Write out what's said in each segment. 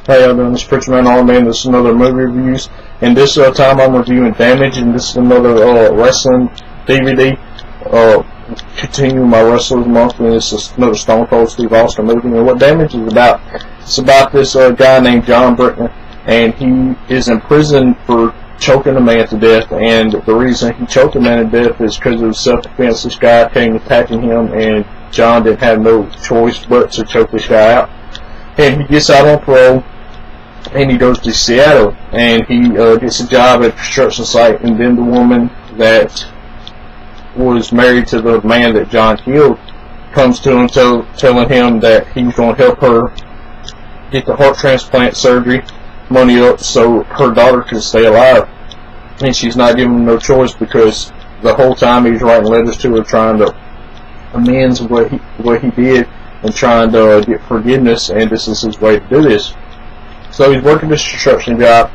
Hey, I'm doing this Preacher Man All-Man. This is another movie reviews, and this time I'm reviewing Damage, and this is another wrestling DVD. Continuing my Wrestlers Month, and this is another Stone Cold Steve Austin movie. And what Damage is about, it's about this guy named John Britton, and he is in prison for choking a man to death, and the reason he choked a man to death is because of self-defense. This guy came attacking him, and John didn't have no choice but to choke this guy out. And he gets out on parole, and he goes to Seattle, and he gets a job at a construction site, and then the woman that was married to the man that John killed comes to him telling him that he's going to help her get the heart transplant surgery money up so her daughter can stay alive. And she's not giving him no choice, because the whole time he's writing letters to her trying to amend what he did and trying to get forgiveness, and this is his way to do this. So he's working this construction job,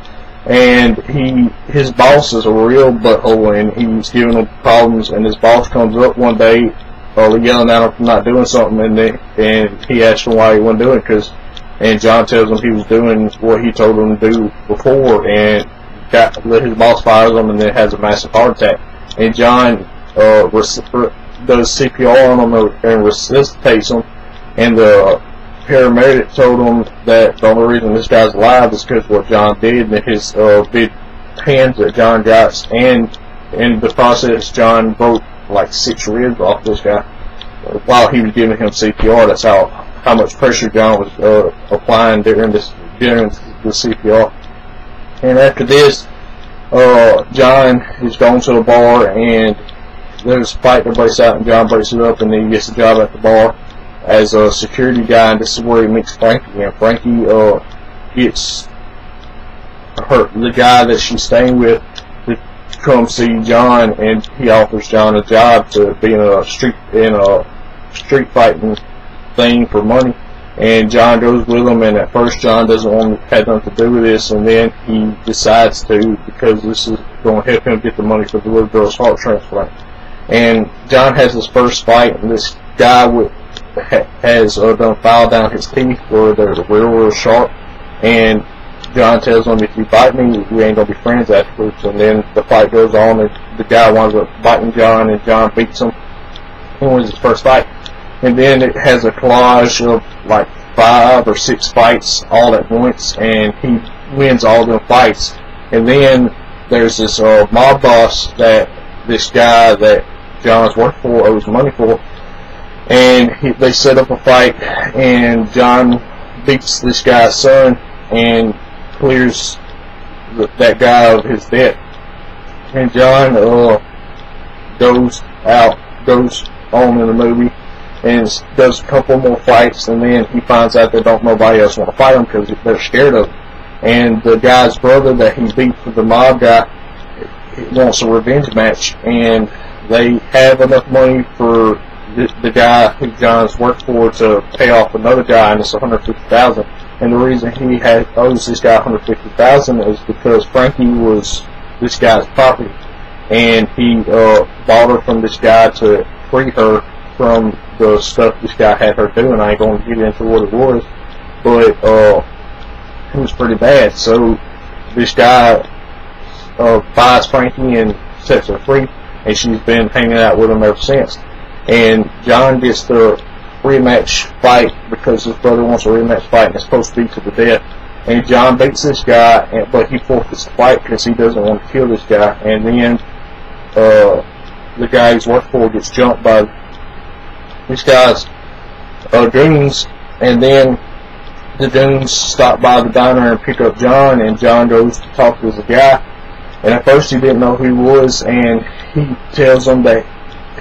and his boss is a real butthole, and he's giving him problems, and his boss comes up one day yelling at him for not doing something, and he asks him why he wasn't doing it, and John tells him he was doing what he told him to do before, and his boss fires him and then has a massive heart attack. And John does CPR on him and resuscitates him, and the paramedic told him that the only reason this guy's alive is because what John did, and his big hands that John got, and in the process John broke like 6 ribs off this guy while he was giving him CPR. That's how much pressure John was applying during the CPR. And after this, John is going to a bar, and there's a fight that breaks out, and John breaks it up, and then he gets a job at the bar as a security guy, and this is where he meets Frankie. And Frankie gets the guy that she's staying with to come see John, and he offers John a job to be in a street fighting thing for money. And John goes with him, and at first John doesn't want to have nothing to do with this, and then he decides to, because this is going to help him get the money for the little girl's heart transplant. And John has his first fight, and this guy has done filed down his teeth where they're real sharp, and John tells him, if you fight me, we ain't going to be friends afterwards. And then the fight goes on, and the guy winds up fighting John, and John beats him and wins his first fight. And then it has a collage of like 5 or 6 fights all at once, and he wins all them fights. And then there's this mob boss that this guy that John's worked for owes money for, and they set up a fight, and John beats this guy's son and clears that guy of his debt. And John goes on in the movie and does a couple more fights, and then he finds out that nobody else want to fight him because they're scared of him. And the guy's brother that he beat for the mob guy wants a revenge match, and they have enough money for the guy who John's worked for to pay off another guy, and it's $150,000. And the reason he owes this guy $150,000 is because Frankie was this guy's property, and he bought her from this guy to free her from the stuff this guy had her doing. I ain't going to get into what it was, but it was pretty bad. So this guy buys Frankie and sets her free, and she's been hanging out with him ever since. And John gets the rematch fight because his brother wants a rematch fight, and it's supposed to be to the death. And John beats this guy, but he forfeits the fight because he doesn't want to kill this guy. And then the guy he's worked for gets jumped by these guys, goons, and then the goons stop by the diner and pick up John, and John goes to talk to the guy. And at first he didn't know who he was, and he tells him that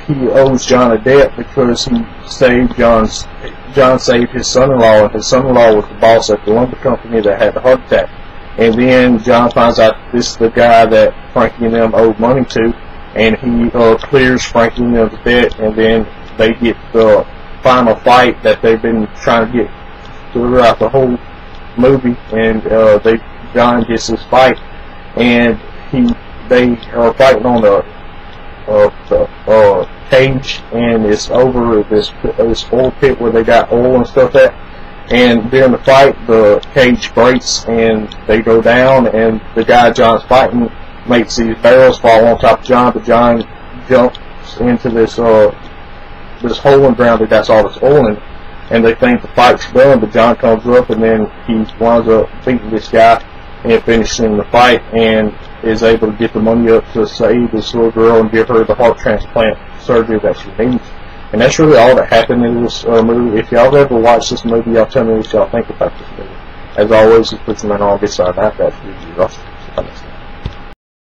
he owes John a debt because he saved John saved his son-in-law, and his son-in-law was the boss at the lumber company that had the heart attack. And then John finds out this is the guy that Frankie and them owed money to, and he clears Frankie and them's debt, and then they get the final fight that they've been trying to get throughout the whole movie, and John gets this fight, and they are fighting on the cage, and it's over this oil pit where they got oil and stuff at, And during the fight, the cage breaks and they go down, and the guy John's fighting makes these barrels fall on top of John, but John jumps into this this hole in the ground that's all this oil in, and they think the fight's done, but John comes up and then he winds up beating this guy and finishing the fight, and is able to get the money up to save this little girl and give her the heart transplant surgery that she needs. And that's really all that happened in this movie. If y'all ever watched this movie, y'all tell me what y'all think about this movie. As always, it's put your man on this side. I've got to do